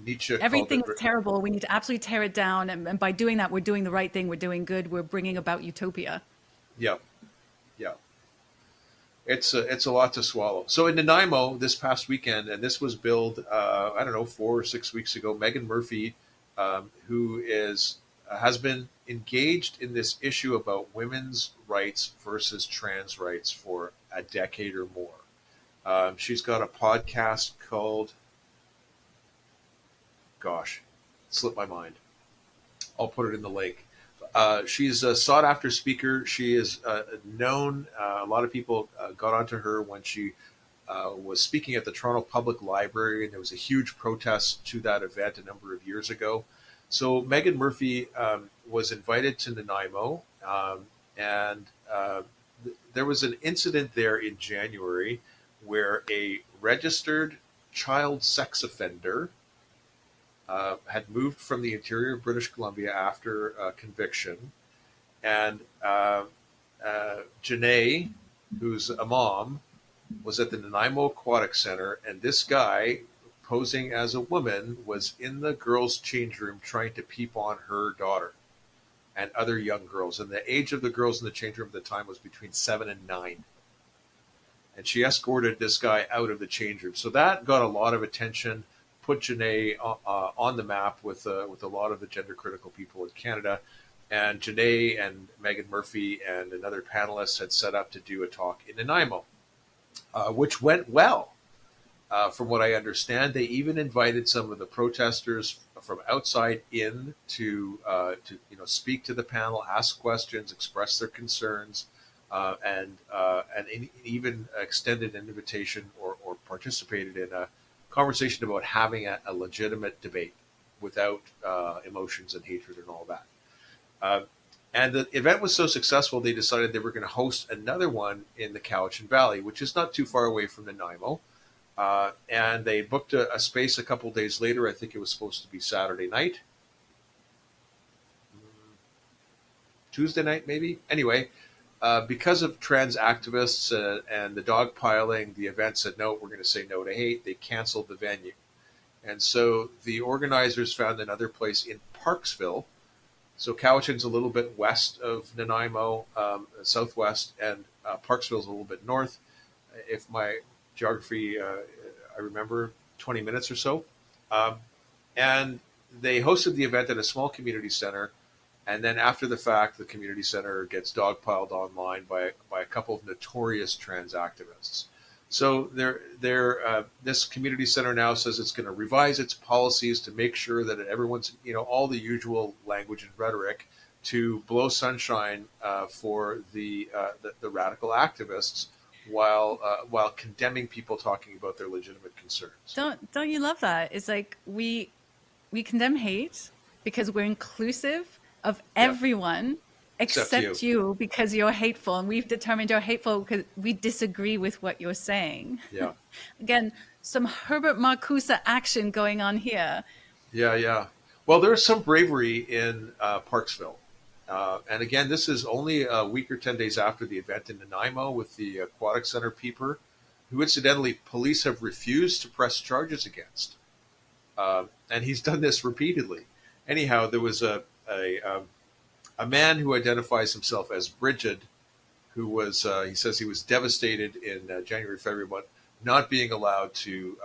Nietzsche. Everything is terrible. We need to absolutely tear it down, and by doing that, we're doing the right thing. We're doing good. We're bringing about utopia. Yeah. It's a lot to swallow. So in Nanaimo this past weekend, and this was billed, 4 or 6 weeks ago, Meghan Murphy, who has been engaged in this issue about women's rights versus trans rights for a decade or more. She's got a podcast called, gosh, it slipped my mind. I'll put it in the link. She's a sought-after speaker. She is known. A lot of people got onto her when she was speaking at the Toronto Public Library, and there was a huge protest to that event a number of years ago. So Meghan Murphy was invited to Nanaimo, and there was an incident there in January where a registered child sex offender had moved from the interior of British Columbia after conviction. And Janae, who's a mom, was at the Nanaimo Aquatic Center, and this guy, posing as a woman, was in the girls' change room trying to peep on her daughter and other young girls. And the age of the girls in the change room at the time was between 7 and 9. And she escorted this guy out of the change room. So that got a lot of attention, put Janae on the map with a lot of the gender critical people in Canada. And Janae and Meghan Murphy and another panelist had set up to do a talk in Nanaimo, which went well. From what I understand, they even invited some of the protesters from outside in to speak to the panel, ask questions, express their concerns, and even extended an invitation or participated in a conversation about having a legitimate debate without emotions and hatred and all that. And the event was so successful, they decided they were going to host another one in the Cowichan Valley, which is not too far away from Nanaimo. And they booked a space a couple days later. I think it was supposed to be Saturday night. Tuesday night, maybe? Anyway, because of trans activists and the dogpiling, the event said, no, we're going to say no to hate. They canceled the venue. And so the organizers found another place in Parksville. So Cowichan's a little bit west of Nanaimo, southwest, and Parksville's a little bit north. If my geography, I remember, 20 minutes or so. And they hosted the event at a small community center. And then after the fact, the community center gets dogpiled online by a couple of notorious trans activists. So this community center now says it's going to revise its policies to make sure that everyone's, all the usual language and rhetoric to blow sunshine for the radical activists while condemning people talking about their legitimate concerns. Don't you love that? It's like we condemn hate because we're inclusive of everyone, accept you because you're hateful, and we've determined you're hateful because we disagree with what you're saying. Yeah. Again, some Herbert Marcuse action going on here. Yeah. Well, there's some bravery in Parksville. And again, this is only a week or 10 days after the event in Nanaimo with the Aquatic Center peeper, who incidentally police have refused to press charges against. And he's done this repeatedly. Anyhow, there was a man who identifies himself as Bridget, who was, he says he was devastated in January, February month, not being allowed to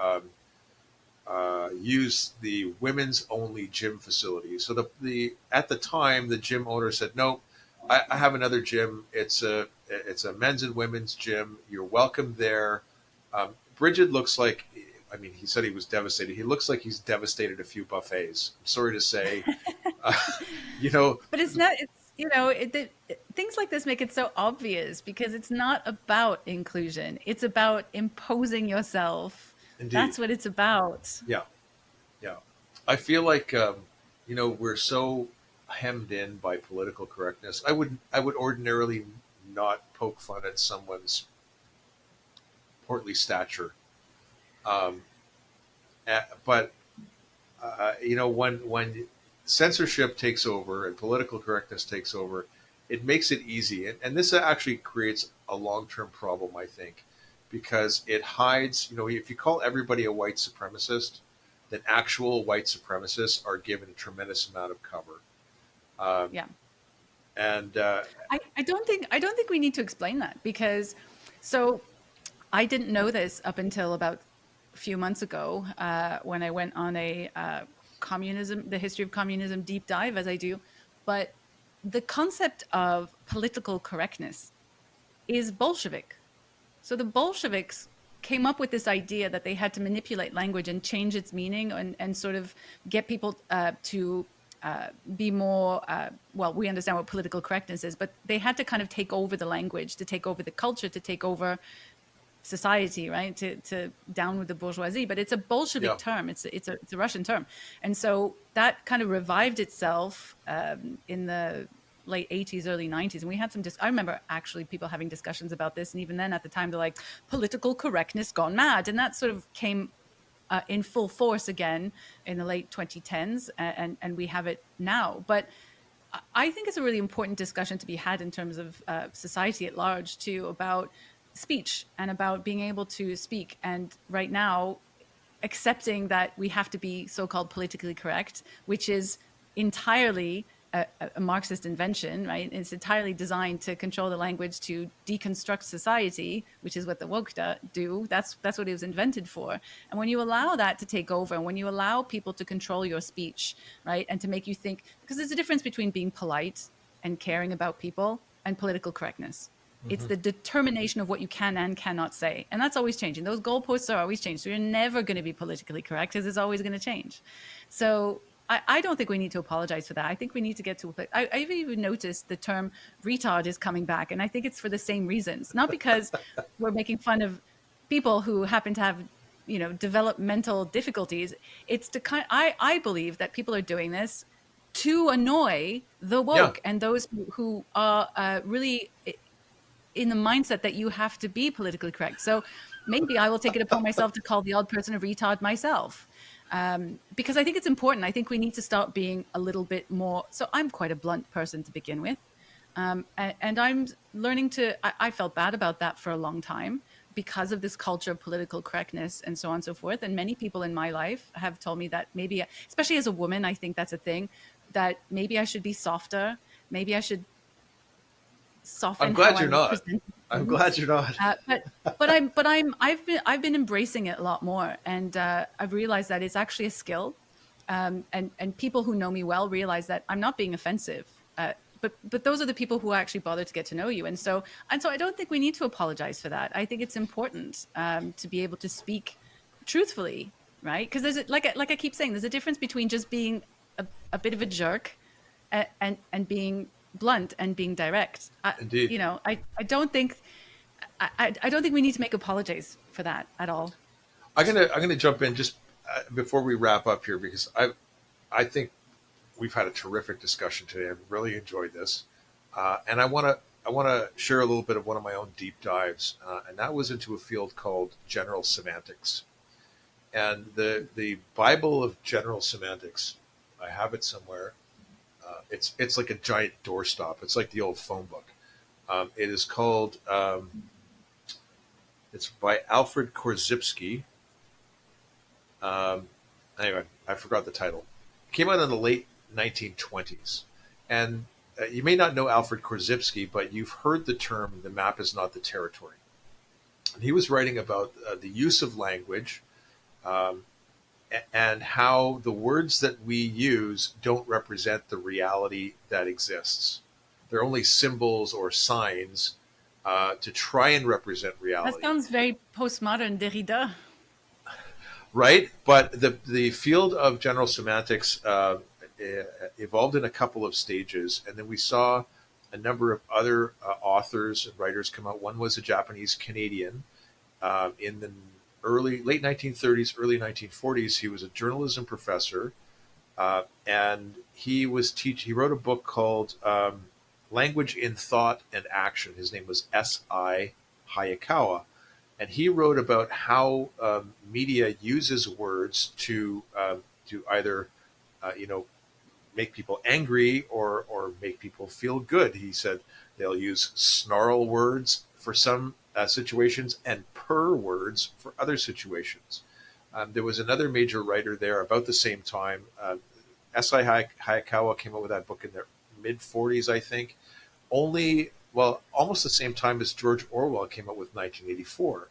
use the women's only gym facility. So at the time, the gym owner said, no, I have another gym. It's a men's and women's gym. You're welcome there. Bridget looks like, I mean, he said he was devastated. He looks like he's devastated a few buffets. I'm sorry to say, But it's not, things like this make it so obvious because it's not about inclusion. It's about imposing yourself. Indeed. That's what it's about. Yeah. I feel like, we're so hemmed in by political correctness. I would ordinarily not poke fun at someone's portly stature. But when censorship takes over and political correctness takes over, it makes it easy. And this actually creates a long-term problem, I think, because it hides, if you call everybody a white supremacist, then actual white supremacists are given a tremendous amount of cover. And I don't think we need to explain that because, so I didn't know this up until about a few months ago when I went on a the history of communism deep dive, as I do. But the concept of political correctness is Bolshevik. So the Bolsheviks came up with this idea that they had to manipulate language and change its meaning and sort of get people to be more, we understand what political correctness is, but they had to kind of take over the language, to take over the culture, to take over society, right? To down with the bourgeoisie. But it's a Bolshevik term. It's a Russian term. And so that kind of revived itself in the late 80s, early 90s. And we had I remember actually people having discussions about this. And even then at the time, they're like, political correctness gone mad. And that sort of came in full force again in the late 2010s. And we have it now. But I think it's a really important discussion to be had in terms of society at large, too, about speech and about being able to speak. And right now, accepting that we have to be so-called politically correct, which is entirely a Marxist invention, right? It's entirely designed to control the language, to deconstruct society, which is what the woke do. That's what it was invented for. And when you allow that to take over, and when you allow people to control your speech, right, and to make you think, because there's a difference between being polite and caring about people and political correctness. Mm-hmm. It's the determination of what you can and cannot say. And that's always changing. Those goalposts are always changing. So you're never going to be politically correct because it's always going to change. So I don't think we need to apologize for that. I think we need to get to I've even noticed the term retard is coming back. And I think it's for the same reasons. Not because we're making fun of people who happen to have, developmental difficulties. It's to I believe that people are doing this to annoy the woke and those who are really in the mindset that you have to be politically correct. So maybe I will take it upon myself to call the odd person a retard myself. Because I think it's important. I think we need to start being a little bit more. So I'm quite a blunt person to begin with. And I'm learning I felt bad about that for a long time because of this culture of political correctness and so on and so forth. And many people in my life have told me that maybe, especially as a woman, I think that's a thing, that maybe I should be softer. Maybe I should soften. I'm glad you're not. I'm glad you're not. I've been embracing it a lot more, and I've realized that it's actually a skill, and people who know me well realize that I'm not being offensive. But those are the people who actually bother to get to know you, and so I don't think we need to apologize for that. I think it's important to be able to speak truthfully, right? Because there's like I keep saying, there's a difference between just being a bit of a jerk and being blunt and being direct. Indeed. I don't think we need to make apologies for that at all. I'm gonna jump in just before we wrap up here, because I think we've had a terrific discussion today. I've really enjoyed this. And I want to share a little bit of one of my own deep dives, and that was into a field called general semantics. And the Bible of general semantics, I have it somewhere. It's like a giant doorstop. It's like the old phone book. It is called. It's by Alfred Korzybski. Anyway, I forgot the title. It came out in the late 1920s, and you may not know Alfred Korzybski, but you've heard the term "the map is not the territory." And he was writing about the use of language. And how the words that we use don't represent the reality that exists. They're only symbols or signs to try and represent reality. That sounds very postmodern, Derrida. Right? But the field of general semantics evolved in a couple of stages, and then we saw a number of other authors and writers come out. One was a Japanese Canadian in the late 1930s, early 1940s. He was a journalism professor, and he wrote a book called Language in Thought and Action. His name was S.I. Hayakawa, and he wrote about how media uses words to either make people angry or make people feel good. He said they'll use snarl words for some situations and purr words for other situations. There was another major writer there about the same time. S.I. Hayakawa came out with that book in the mid-40s, I think. Almost the same time as George Orwell came out with 1984.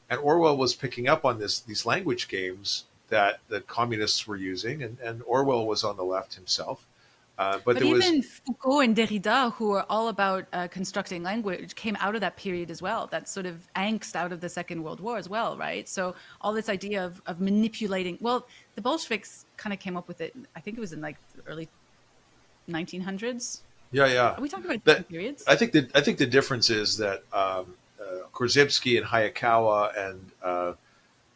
And Orwell was picking up on these language games that the communists were using, and Orwell was on the left himself. But even Foucault and Derrida, who are all about constructing language, came out of that period as well. That sort of angst out of the Second World War as well, right? So all this idea of manipulating. Well, the Bolsheviks kind of came up with it. I think it was in like the early 1900s. Yeah. Are we talking about different periods? I think the difference is that Korzybski and Hayakawa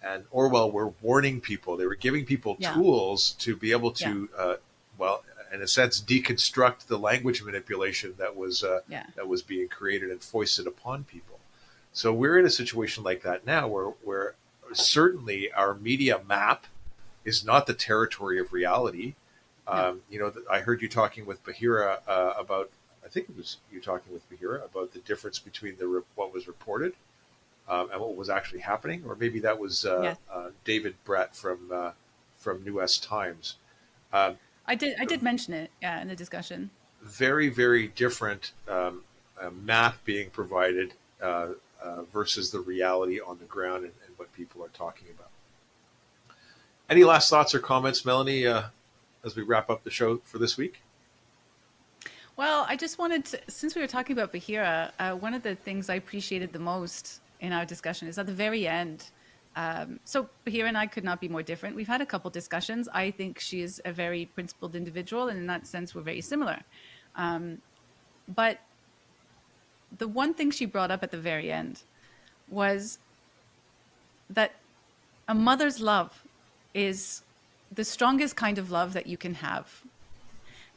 and Orwell were warning people. They were giving people tools to be able to, in a sense, deconstruct the language manipulation that was being created and foisted upon people. So we're in a situation like that now, where certainly our media map is not the territory of reality. I heard you talking with Bahira about. I think it was you talking with Bahira about the difference between what was reported and what was actually happening, or maybe that was David Brett from New West Times. I did mention it, in the discussion. Very, very different map being provided versus the reality on the ground and what people are talking about. Any last thoughts or comments, Melanie, as we wrap up the show for this week? Well, I just wanted to, since we were talking about Bahira, one of the things I appreciated the most in our discussion is at the very end. So Bahira and I could not be more different. We've had a couple discussions. I think she is a very principled individual, and in that sense, we're very similar. But the one thing she brought up at the very end was that a mother's love is the strongest kind of love that you can have.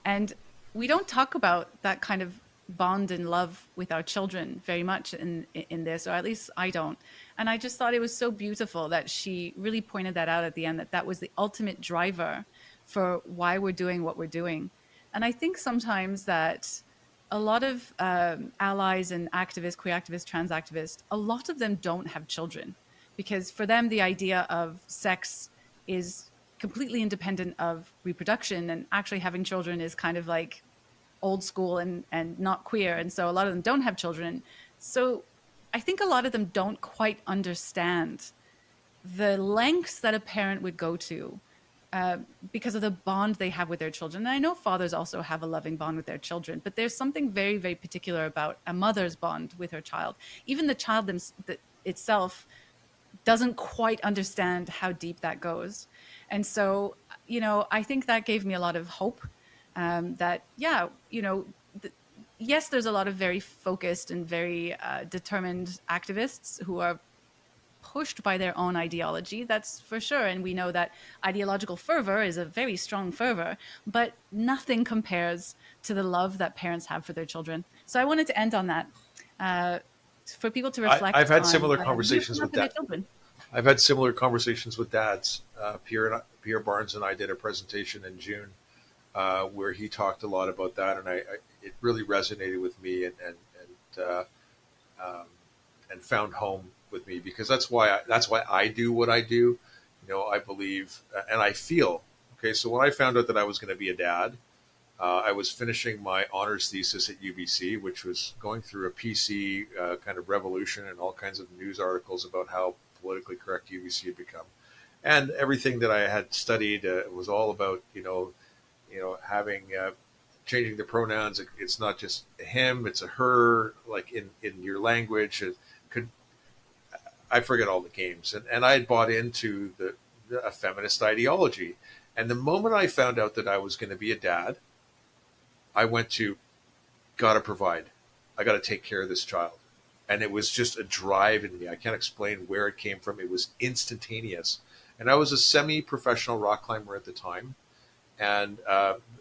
And we don't talk about that kind of bond and love with our children very much in this, or at least I don't. And I just thought it was so beautiful that she really pointed that out at the end, that was the ultimate driver for why we're doing what we're doing. And I think sometimes that a lot of allies and activists, queer activists, trans activists, a lot of them don't have children, because for them, the idea of sex is completely independent of reproduction, and actually having children is kind of like old school and not queer. And so a lot of them don't have children. So I think a lot of them don't quite understand the lengths that a parent would go to because of the bond they have with their children. And I know fathers also have a loving bond with their children, but there's something very, very particular about a mother's bond with her child. Even the child itself doesn't quite understand how deep that goes. And so, I think that gave me a lot of hope that, yes, there's a lot of very focused and very determined activists who are pushed by their own ideology, that's for sure. And we know that ideological fervor is a very strong fervor, but nothing compares to the love that parents have for their children. So I wanted to end on that, for people to reflect. I've had on similar conversations with their that. children. I've had similar conversations with dads. Pierre Barnes and I did a presentation in June where he talked a lot about that, and it really resonated with me and found home with me, because that's why I do what I do. I believe and I feel. Okay, so when I found out that I was going to be a dad, I was finishing my honors thesis at UBC, which was going through a PC kind of revolution and all kinds of news articles about how politically correct UBC had become. And everything that I had studied was all about, having changing the pronouns. It's not just a him, it's a her, like in your language. I forget all the games. And I had bought into a feminist ideology. And the moment I found out that I was going to be a dad, I went to, gotta provide. I got to take care of this child. And it was just a drive in me. I can't explain where it came from. It was instantaneous. And I was a semi-professional rock climber at the time. And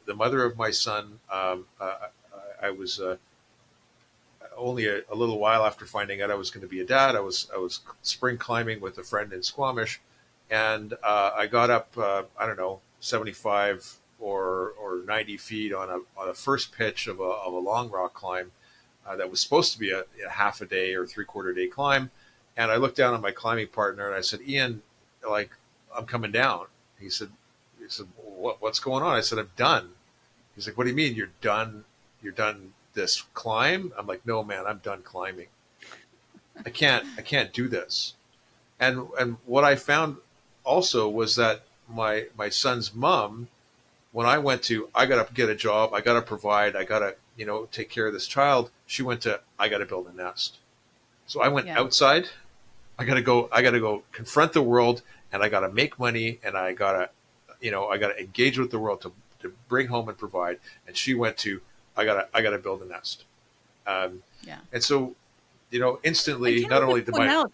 the mother of my son, I was only a little while after finding out I was going to be a dad. I was spring climbing with a friend in Squamish. And I got up, 75 or 90 feet on a first pitch of a long rock climb that was supposed to be a half a day or 3/4 day climb. And I looked down at my climbing partner and I said, Ian, I'm coming down. He said, what's going on? I said, I'm done. He's like, what do you mean you're done? You're done this climb? I'm like, no, man, I'm done climbing. I can't do this. And what I found also was that my son's mom, when I went to, I got to get a job, I got to provide, I got to, take care of this child, she went to, I got to build a nest. So I went outside. I got to go confront the world, and I got to make money, and I got to engage with the world to bring home and provide. And she went to, I got to build a nest. And so, instantly, not only did point out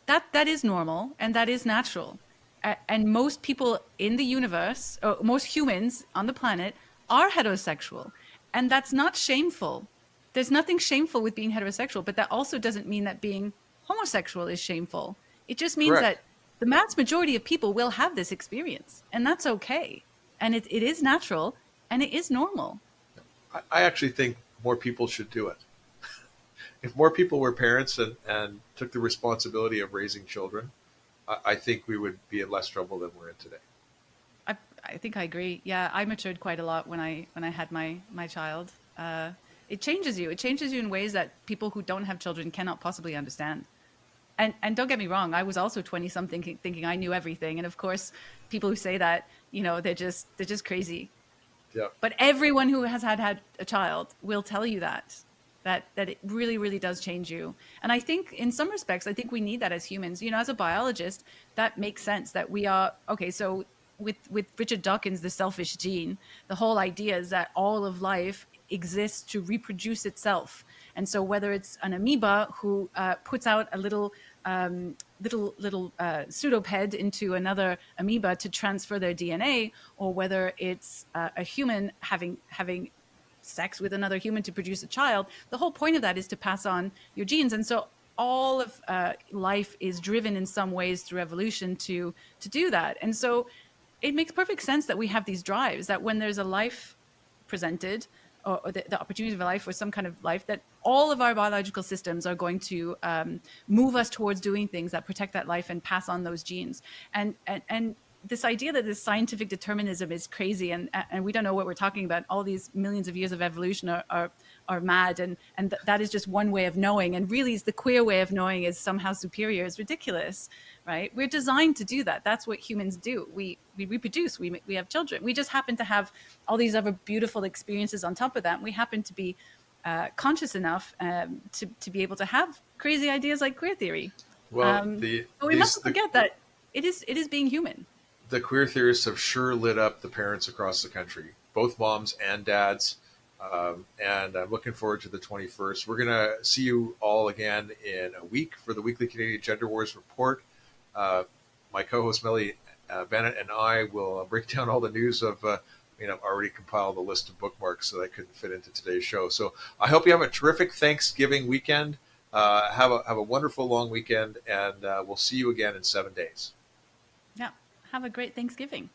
that is normal and that is natural. And most people in the universe, or most humans on the planet, are heterosexual. And that's not shameful. There's nothing shameful with being heterosexual, but that also doesn't mean that being homosexual is shameful. It just means that the vast majority of people will have this experience, and that's okay. And it is natural, and it is normal. I actually think more people should do it. If more people were parents and took the responsibility of raising children, I think we would be in less trouble than we're in today. I think I agree. Yeah, I matured quite a lot when I had my child. It changes you. It changes you in ways that people who don't have children cannot possibly understand. And don't get me wrong, I was also 20-something thinking I knew everything. And of course, people who say that, they're just crazy. Yeah. But everyone who has had a child will tell you that it really, really does change you. And I think in some respects, I think we need that as humans. As a biologist, that makes sense that we are, okay, so with Richard Dawkins, the selfish gene, the whole idea is that all of life exists to reproduce itself. And so whether it's an amoeba who puts out a little pseudoped into another amoeba to transfer their DNA, or whether it's a human having sex with another human to produce a child, the whole point of that is to pass on your genes. And so all of life is driven in some ways through evolution to do that. And so it makes perfect sense that we have these drives, that when there's a life presented, or the opportunity of a life or some kind of life, that all of our biological systems are going to move us towards doing things that protect that life and pass on those genes. And this idea that this scientific determinism is crazy and we don't know what we're talking about, all these millions of years of evolution are mad, and that is just one way of knowing, and really the queer way of knowing is somehow superior, is ridiculous, right? We're designed to do that. That's what humans do. We reproduce, we have children. We just happen to have all these other beautiful experiences on top of that. We happen to be conscious enough to be able to have crazy ideas like queer theory. Well, but we mustn't forget that it is being human. The queer theorists have sure lit up the parents across the country, both moms and dads. And I'm looking forward to the 21st. We're going to see you all again in a week for the weekly Canadian Gender Wars Report. My co-host Melanie Bennet and I will break down all the news of, I've already compiled a list of bookmarks that I couldn't fit into today's show. So I hope you have a terrific Thanksgiving weekend. Have a wonderful long weekend, and we'll see you again in 7 days. Yeah. Have a great Thanksgiving.